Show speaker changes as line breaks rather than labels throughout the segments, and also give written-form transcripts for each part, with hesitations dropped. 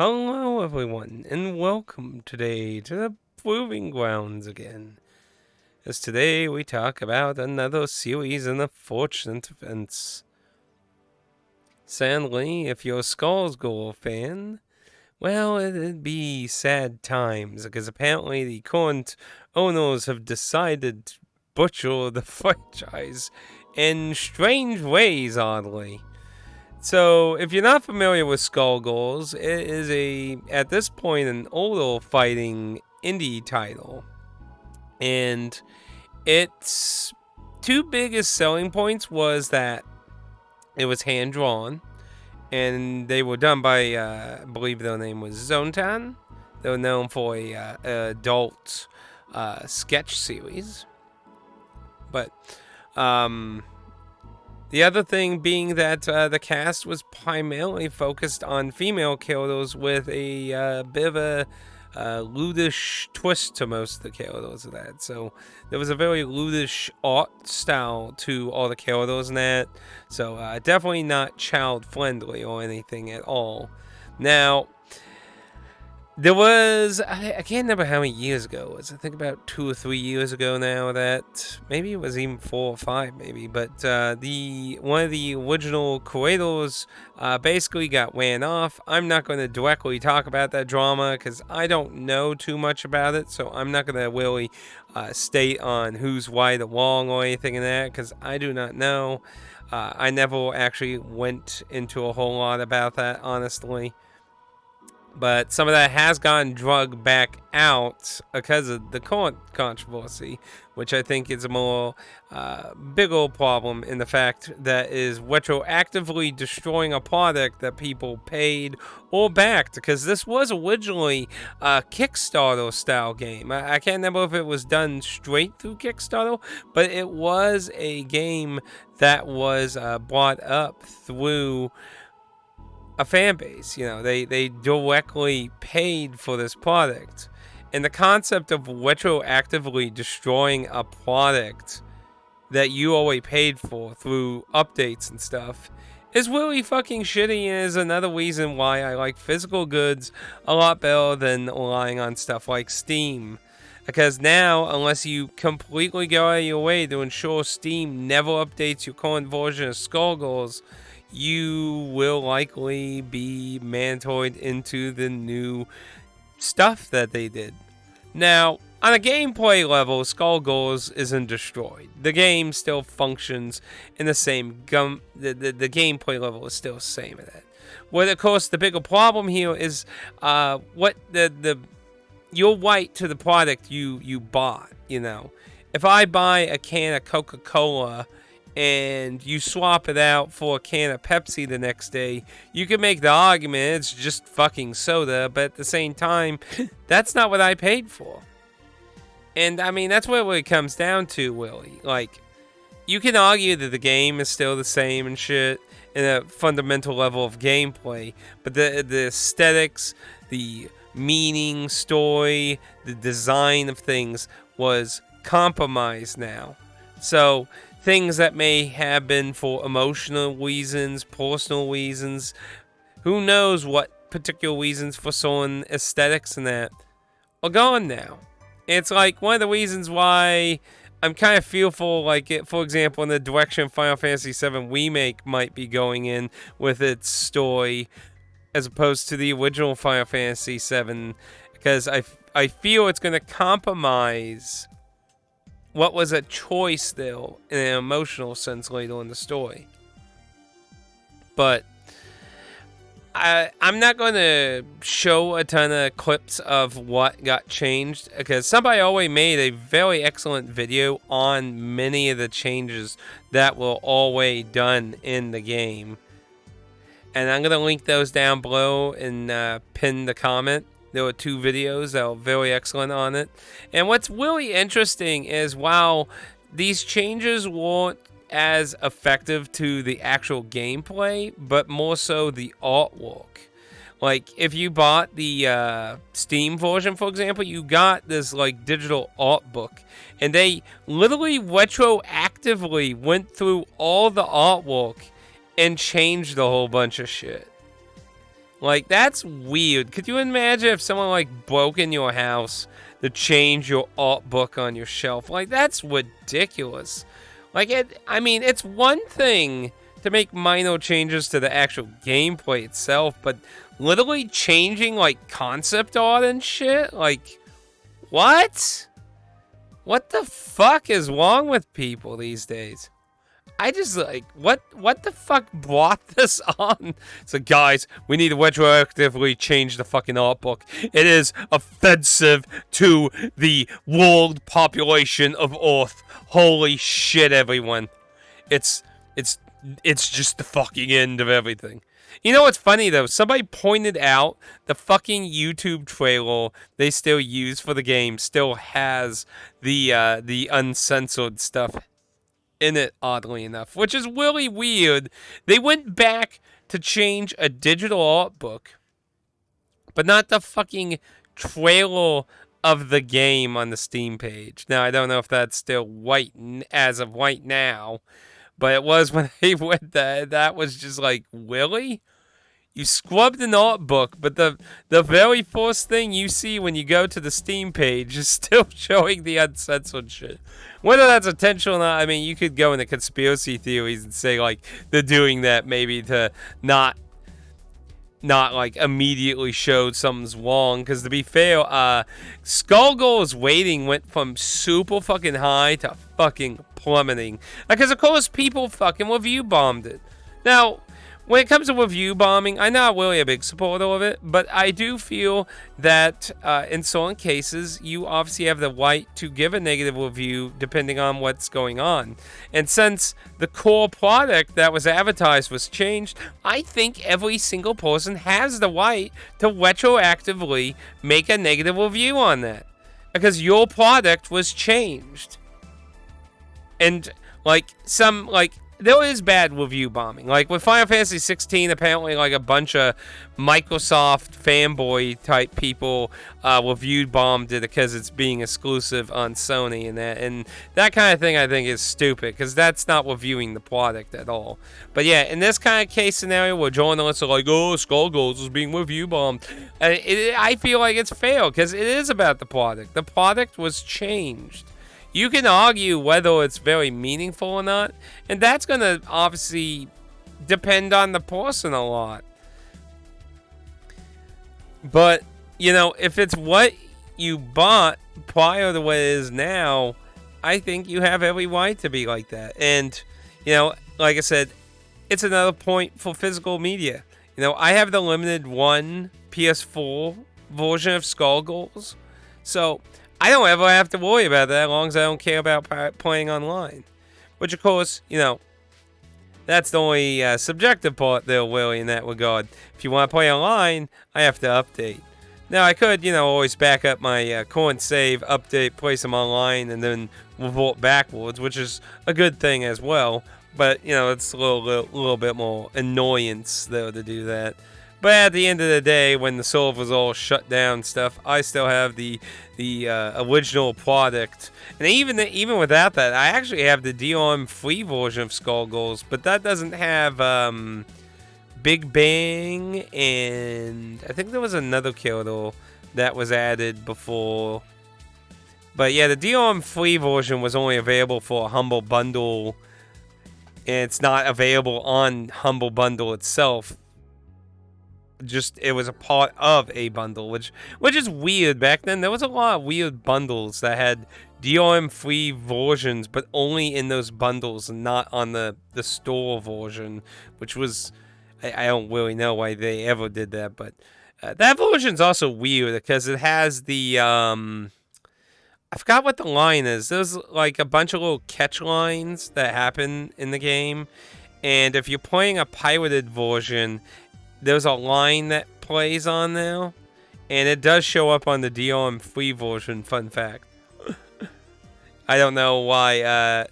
Hello, everyone, and welcome today to the Proving Grounds again. As today we talk about another series in unfortunate events. Sadly, if you're a Skullgirls fan, well, it'd be sad times, because apparently the current owners have decided to butcher the franchise in strange ways, oddly. So, if you're not familiar with Skullgirls, it is at this point, an older fighting indie title. And its two biggest selling points was that it was hand-drawn, and they were done by, I believe their name was Zontan. They were known for a adult sketch series. But, the other thing being that the cast was primarily focused on female characters with a bit of a lewdish twist to most of the characters of that. So there was a very lewdish art style to all the characters in that. So definitely not child friendly or anything at all. Now, there was, I can't remember how many years ago it was. I think about 2 or 3 years ago now that, maybe it was even 4 or 5 maybe, but one of the original creators basically got ran off. I'm not going to directly talk about that drama because I don't know too much about it, so I'm not going to really state on who's right or wrong or anything in that because I do not know. I never actually went into a whole lot about that, honestly. But some of that has gotten drugged back out because of the current controversy, which I think is a more bigger problem in the fact that is retroactively destroying a product that people paid or backed. Because this was originally a Kickstarter style game. I can't remember if it was done straight through Kickstarter, but it was a game that was brought up through a fan base. You know, they directly paid for this product. And the concept of retroactively destroying a product that you already paid for through updates and stuff is really fucking shitty, and is another reason why I like physical goods a lot better than relying on stuff like Steam. Because now, unless you completely go out of your way to ensure Steam never updates your current version of Skullgirls, you will likely be mandatory into the new stuff that they did. Now, on a gameplay level, Skullgirls isn't destroyed. The game still functions in the same the gameplay level is still the same in it. Well, of course, the bigger problem here is what your right to the product you bought. You know, if I buy a can of Coca-Cola and you swap it out for a can of Pepsi the next day, you can make the argument it's just fucking soda, but at the same time, that's not what I paid for. And I mean, that's what it comes down to, Willie. Like, you can argue that the game is still the same and shit in a fundamental level of gameplay, but the aesthetics, the meaning, story, the design of things was compromised now. So things that may have been for emotional reasons, personal reasons, who knows what particular reasons for certain aesthetics and that, are gone now. It's like one of the reasons why I'm kind of fearful, like, for example, in the direction Final Fantasy VII Remake might be going in with its story, as opposed to the original Final Fantasy VII, because I feel it's going to compromise what was a choice there in an emotional sense later in the story. But I'm not going to show a ton of clips of what got changed, because somebody already made a very excellent video on many of the changes that were already done in the game. And I'm going to link those down below and pin the comment. There were 2 videos that were very excellent on it. And what's really interesting is while these changes weren't as effective to the actual gameplay, but more so the artwork. Like, if you bought the Steam version, for example, you got this, like, digital art book. And they literally retroactively went through all the artwork and changed a whole bunch of shit. Like, that's weird. Could you imagine if someone, like, broke in your house to change your art book on your shelf? Like, that's ridiculous. Like, I mean, it's one thing to make minor changes to the actual gameplay itself, but literally changing, like, concept art and shit? Like, what? What the fuck is wrong with people these days? I just, like, what the fuck brought this on? So, guys, we need to retroactively change the fucking art book. It is offensive to the world population of Earth. Holy shit, everyone. It's just the fucking end of everything. You know what's funny, though? Somebody pointed out the fucking YouTube trailer they still use for the game still has the uncensored stuff in it, oddly enough, which is really weird. They went back to change a digital art book, but not the fucking trailer of the game on the Steam page. Now, I don't know if that's still white as of right now, but it was when they went there. That was just like, really? You scrubbed an art book, but the very first thing you see when you go to the Steam page is still showing the uncensored shit. Whether that's intentional or not, I mean, you could go into conspiracy theories and say, like, they're doing that maybe to not like immediately show something's wrong. Because to be fair, Skullgirls rating went from super fucking high to fucking plummeting. Because of course people fucking review bombed it. Now, when it comes to review bombing, I'm not really a big supporter of it, but I do feel that in certain cases, you obviously have the right to give a negative review depending on what's going on. And since the core product that was advertised was changed, I think every single person has the right to retroactively make a negative review on that. Because your product was changed. And, there is bad review bombing. Like, with Final Fantasy 16, apparently, like, a bunch of Microsoft fanboy type people reviewed bombed it because it's being exclusive on Sony and that kind of thing I think is stupid because that's not reviewing the product at all. But yeah, in this kind of case scenario where journalists are like, oh, Skullgirls is being review bombed, I feel like it's fair because it is about the product. The product was changed. You can argue whether it's very meaningful or not, and that's going to obviously depend on the person a lot. But, you know, if it's what you bought prior to what it is now, I think you have every right to be like that. And, you know, like I said, it's another point for physical media. You know, I have the limited one PS4 version of Skullgirls, so I don't ever have to worry about that as long as I don't care about playing online. Which, of course, you know, that's the only subjective part there, really, in that regard. If you want to play online, I have to update. Now, I could, you know, always back up my current save, update, play some online, and then revert backwards, which is a good thing as well. But, you know, it's a little bit more annoyance, though, to do that. But at the end of the day, when the server's all shut down and stuff, I still have the original product. And even without that, I actually have the DRM-free version of Skullgirls, but that doesn't have Big Bang, and I think there was another character that was added before. But yeah, the DRM-free version was only available for a Humble Bundle, and it's not available on Humble Bundle itself. Just it was a part of a bundle, which is weird. Back then there was a lot of weird bundles that had DRM free versions, but only in those bundles and not on the store version, which was I don't really know why they ever did that, but that version's also weird because it has the I forgot what the line is. There's like a bunch of little catch lines that happen in the game, and if you're playing a pirated version, there's a line that plays on now, and it does show up on the DRM free version. Fun fact. I don't know why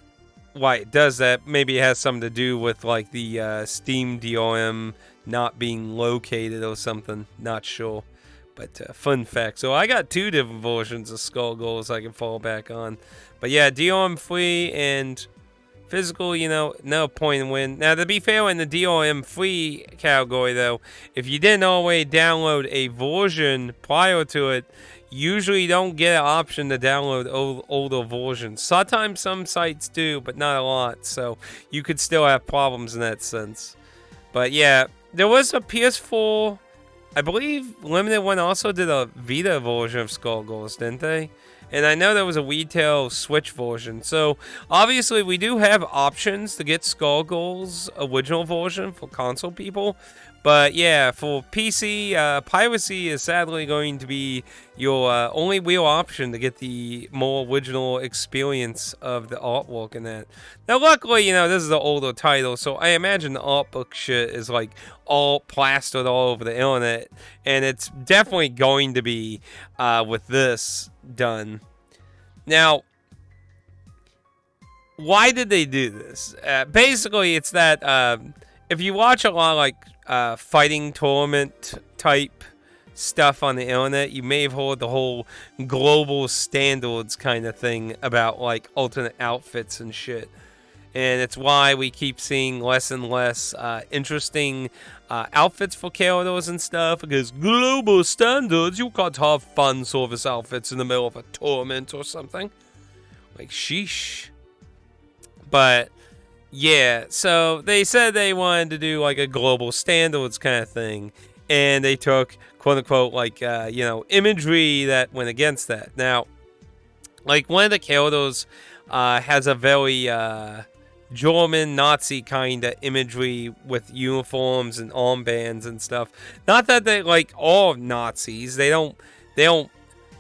it does that. Maybe it has something to do with like the Steam DRM not being located or something. Not sure, but fun fact. So I got two different versions of Skullgirls I can fall back on. But yeah, DRM free and Physical, no point in win. Now, to be fair, in the DRM free category, though, if you didn't already download a version prior to it, usually you don't get an option to download older versions. Sometimes some sites do, but not a lot. So you could still have problems in that sense. But yeah, there was a PS4, I believe Limited One also did a Vita version of Skullgirls, didn't they? And I know there was a retail Switch version. So, obviously, we do have options to get Skullgirls original version for console people. But, yeah, for PC, piracy is sadly going to be your only real option to get the more original experience of the artwork in that. Now, luckily, this is an older title, so I imagine the art book shit is, like, all plastered all over the internet. And it's definitely going to be, with this done. Now, why did they do this? Basically, it's that if you watch a lot of like fighting tournament type stuff on the internet, you may have heard the whole global standards kind of thing about like alternate outfits and shit. And it's why we keep seeing less and less interesting outfits for characters and stuff. Because global standards, you can't have fun service outfits in the middle of a tournament or something. Like, sheesh. But, yeah, so they said they wanted to do like a global standards kind of thing. And they took, quote unquote, like, imagery that went against that. Now, like, one of the characters has a very German Nazi kind of imagery with uniforms and armbands and stuff. Not that they like all Nazis. They don't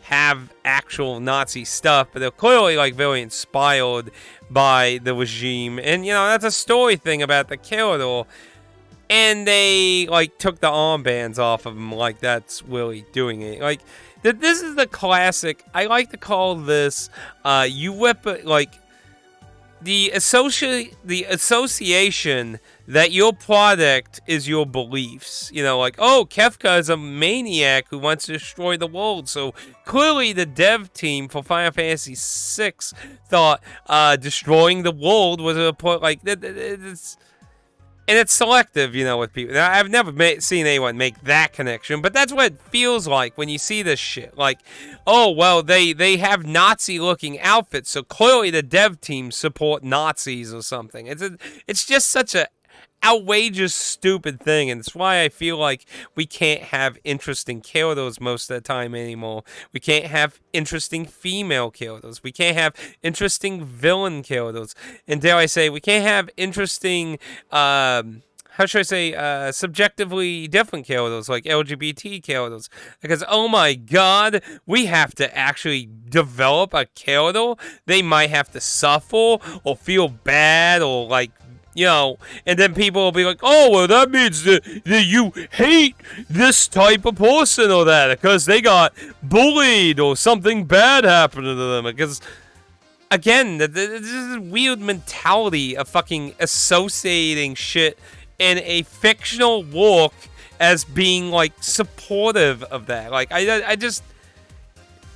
have actual Nazi stuff, but they're clearly like very inspired by the regime. And that's a story thing about the character. And they like took the armbands off of him, like that's really doing it. Like this is the classic. I like to call this you whip it like the association that your product is your beliefs. Like, oh, Kefka is a maniac who wants to destroy the world. So clearly the dev team for Final Fantasy VI thought destroying the world was a point. Like, and it's selective, with people. Now, I've never seen anyone make that connection, but that's what it feels like when you see this shit. Like, oh, well, they have Nazi-looking outfits, so clearly the dev team support Nazis or something. It's just such a outrageous, stupid thing, and it's why I feel like we can't have interesting characters most of the time anymore. We can't have interesting female characters. We can't have interesting villain characters. And dare I say, we can't have interesting, subjectively different characters, like LGBT characters. Because, oh my god, we have to actually develop a character. They might have to suffer, or feel bad, or like, and then people will be like, oh, well, that means that you hate this type of person or that because they got bullied or something bad happened to them. Because, again, this is weird mentality of fucking associating shit in a fictional work as being, like, supportive of that. Like, I just...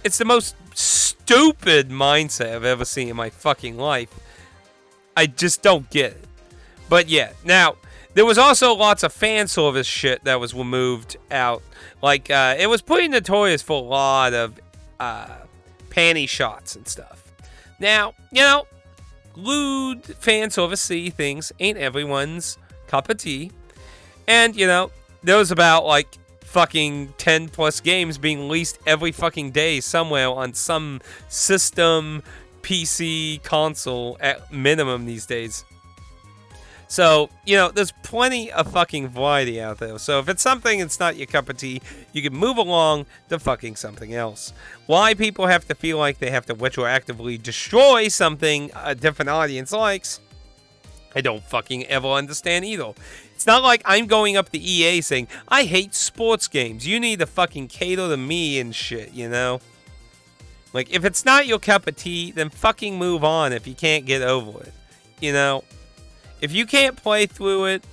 It's the most stupid mindset I've ever seen in my fucking life. I just don't get it. But yeah, now, there was also lots of fan service shit that was removed out. Like, it was pretty notorious for a lot of panty shots and stuff. Now, lewd fan service-y things ain't everyone's cup of tea. And, there was about, like, fucking 10 plus games being released every fucking day somewhere on some system, PC, console at minimum these days. So, there's plenty of fucking variety out there. So if it's something that's not your cup of tea, you can move along to fucking something else. Why people have to feel like they have to retroactively destroy something a different audience likes, I don't fucking ever understand either. It's not like I'm going up to EA saying, I hate sports games. You need to fucking cater to me and shit, Like, if it's not your cup of tea, then fucking move on if you can't get over it, If you can't play through it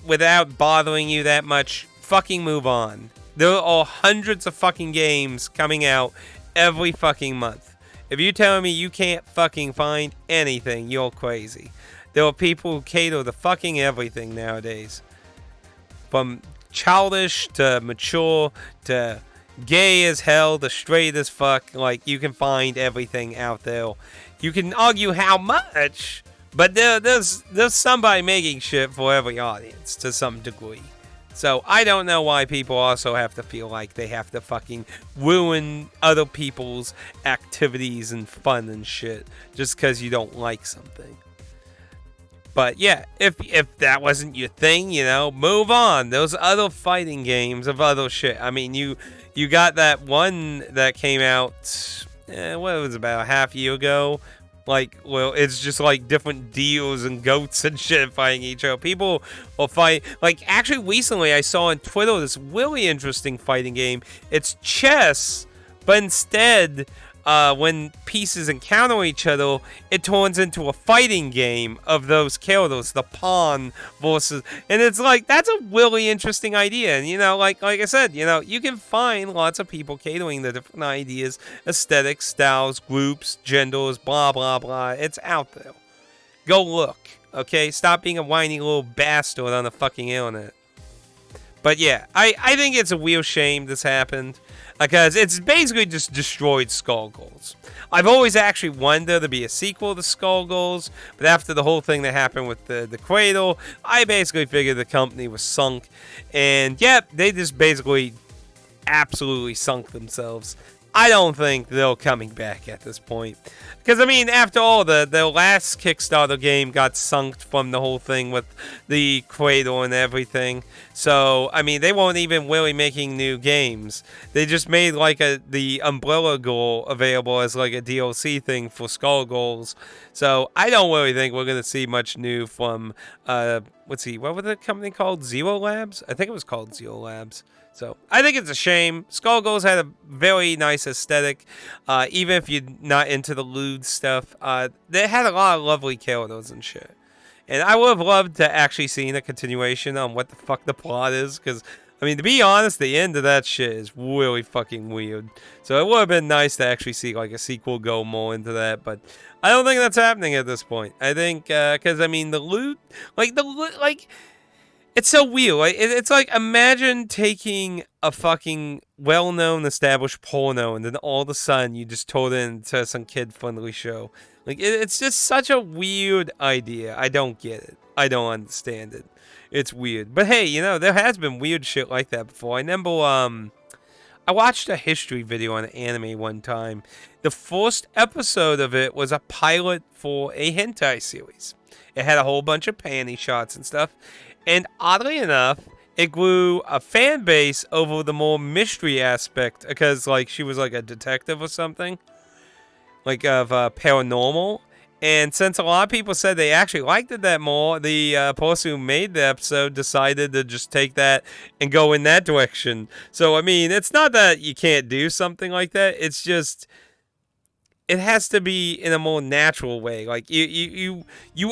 without bothering you that much, fucking move on. There are hundreds of fucking games coming out every fucking month. If you telling me you can't fucking find anything, you're crazy. There are people who cater to fucking everything nowadays. From childish to mature to gay as hell to straight as fuck. Like, you can find everything out there. You can argue how much, but there's somebody making shit for every audience to some degree. So I don't know why people also have to feel like they have to fucking ruin other people's activities and fun and shit just because you don't like something. But yeah, if that wasn't your thing, you know, move on. Those other fighting games of other shit. I mean, you got that one that came out, what was it, about a half year ago? Like, well, it's just like different deals and goats and shit fighting each other. People will fight. Like, actually, recently I saw on Twitter this really interesting fighting game. It's chess, but instead, when pieces encounter each other, it turns into a fighting game of those characters, the pawn versus, and it's like, that's a really interesting idea. And, you know, like I said, you know, you can find lots of people catering to different ideas, aesthetics, styles, groups, genders, blah, blah, blah. It's out there. Go look, okay? Stop being a whiny little bastard on the fucking internet. But yeah, I think it's a real shame this happened. Because it's basically just destroyed Skullgirls. I've always actually wanted there to be a sequel to Skullgirls, but after the whole thing that happened with the Cradle, I basically figured the company was sunk. And yep, they just basically absolutely sunk themselves. I don't think they're coming back at this point. Because, I mean, after all, the last Kickstarter game got sunk from the whole thing with the Cradle and everything. So, I mean, they weren't even really making new games. They just made, like, the Umbrella Girl available as, like, a DLC thing for Skullgirls. So, I don't really think we're going to see much new from, what was the company called? Zero Labs? I think it was called Zero Labs. So, I think it's a shame. Skullgirls had a very nice aesthetic, even if you're not into the lewd stuff. They had a lot of lovely characters and shit. And I would have loved to actually see a continuation on what the fuck the plot is, because, I mean, to be honest, the end of that shit is really fucking weird. So, it would have been nice to actually see, like, a sequel go more into that, but I don't think that's happening at this point. I think, because, I mean, the loot, it's so weird. Like, it's like, imagine taking a fucking well-known established porno and then all of a sudden you just turn it into some kid-friendly show. Like, it's just such a weird idea. I don't get it. I don't understand it. It's weird. But hey, you know, there has been weird shit like that before. I remember, I watched a history video on anime one time. The first episode of it was a pilot for a hentai series. It had a whole bunch of panty shots and stuff. And oddly enough, it grew a fan base over the more mystery aspect because, like, she was like a detective or something, like of paranormal. And since a lot of people said they actually liked it that more, the person who made the episode decided to just take that and go in that direction. So, I mean, it's not that you can't do something like that. It's just, it has to be in a more natural way. Like, you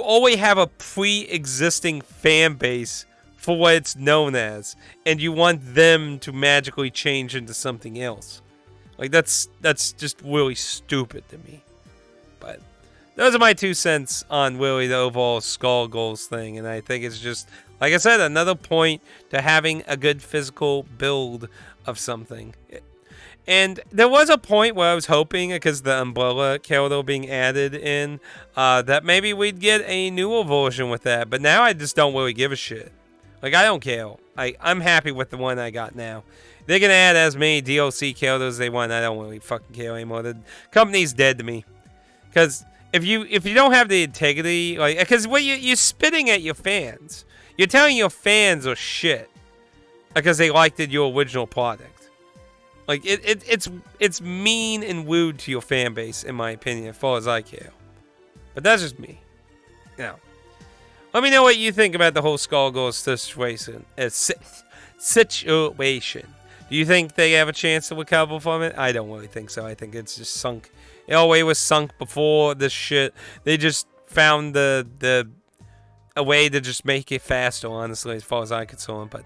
always have a pre-existing fan base for what it's known as, and you want them to magically change into something else. Like, that's just really stupid to me. But those are my 2 cents on really the overall Skullgirls thing, and I think it's just, like I said, another point to having a good physical build of something. And there was a point where I was hoping, because the Umbrella character being added in, that maybe we'd get a newer version with that. But now I just don't really give a shit. Like, I don't care. I'm happy with the one I got now. They can add as many DLC characters as they want. I don't really fucking care anymore. The company's dead to me. Because if you don't have the integrity, like, because what you're spitting at your fans. You're telling your fans are shit because they liked your original product. Like, it's mean and rude to your fan base, in my opinion, as far as I care. But that's just me. Now, let me know what you think about the whole Skullgirls situation. Do you think they have a chance to recover from it? I don't really think so. I think it's just sunk. It always was sunk before this shit. They just found a way to just make it faster, honestly, as far as I'm concerned. But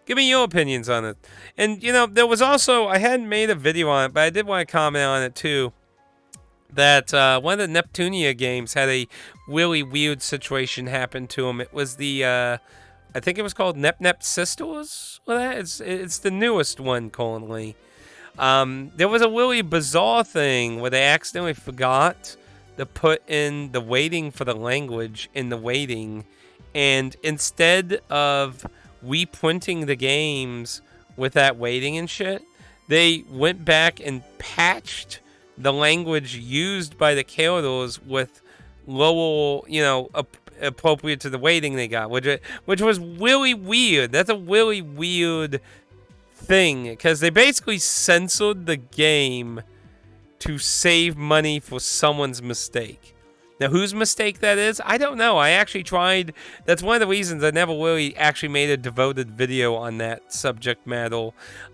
give me your opinions on it. And, you know, there was also, I hadn't made a video on it, but I did want to comment on it too. that one of the Neptunia games had a really weird situation happen to him. It was the I think it was called Nep Sisters. Well, it's the newest one currently. There was a really bizarre thing where they accidentally forgot to put in the waiting for the language in the waiting, and instead of reprinting the games with that waiting and shit, they went back and patched the language used by the characters with lower, appropriate to the waiting they got, which was really weird. That's a really weird thing, because they basically censored the game to save money for someone's mistake. Now, whose mistake that is, I don't know. I actually tried. That's one of the reasons I never really actually made a devoted video on that subject matter,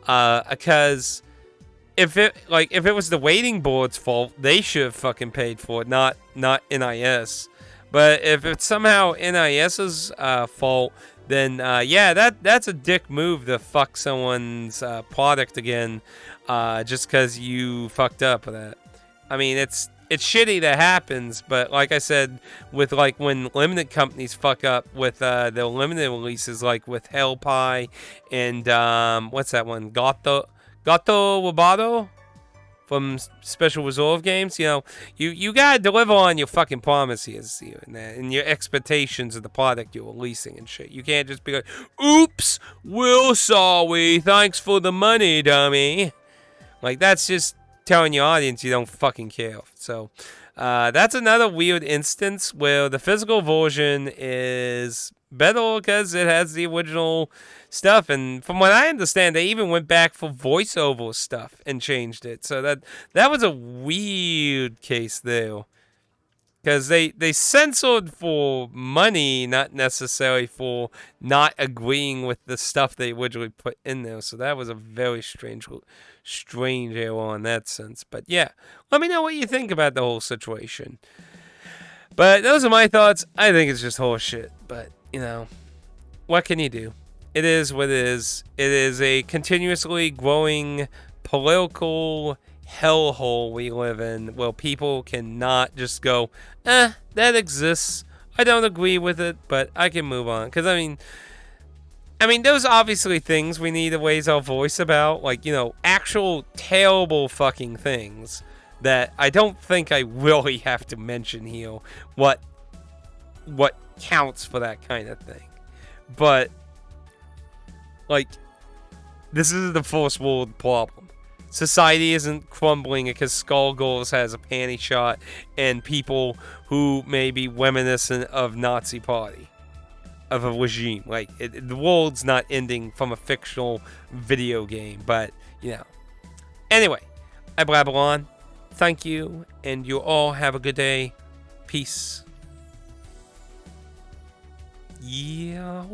because if it was the waiting board's fault, they should have fucking paid for it, not NIS. But if it's somehow NIS's fault, then that's a dick move to fuck someone's product again, just because you fucked up with that. I mean, it's shitty that happens, but like I said, with like when limited companies fuck up with their limited releases, like with Hell Pie and what's that one, Gato Roboto from Special Reserve Games, you gotta deliver on your fucking promises and your expectations of the product you're releasing and shit. You can't just be like, "Oops, we're sorry. Thanks for the money, dummy." Like, that's just telling your audience you don't fucking care. So that's another weird instance where the physical version is better because it has the original stuff, and from what I understand, they even went back for voiceover stuff and changed it. So that was a weird case there, because they censored for money, not necessarily for not agreeing with the stuff they originally put in there. So that was a very strange error in that sense. But yeah, let me know what you think about the whole situation. But those are my thoughts. I think it's just horseshit. But, what can you do? It is what it is. It is a continuously growing political hellhole we live in, where people cannot just go, that exists. I don't agree with it, but I can move on. Because, I mean, there's obviously things we need to raise our voice about, like, actual terrible fucking things that I don't think I really have to mention here what counts for that kind of thing. But, like, this is the first world problem. Society isn't crumbling because Skullgirls has a panty shot and people who may be reminiscent of Nazi party, of a regime. Like, the world's not ending from a fictional video game, but, Anyway, I blabber on. Thank you, and you all have a good day. Peace. Yeah.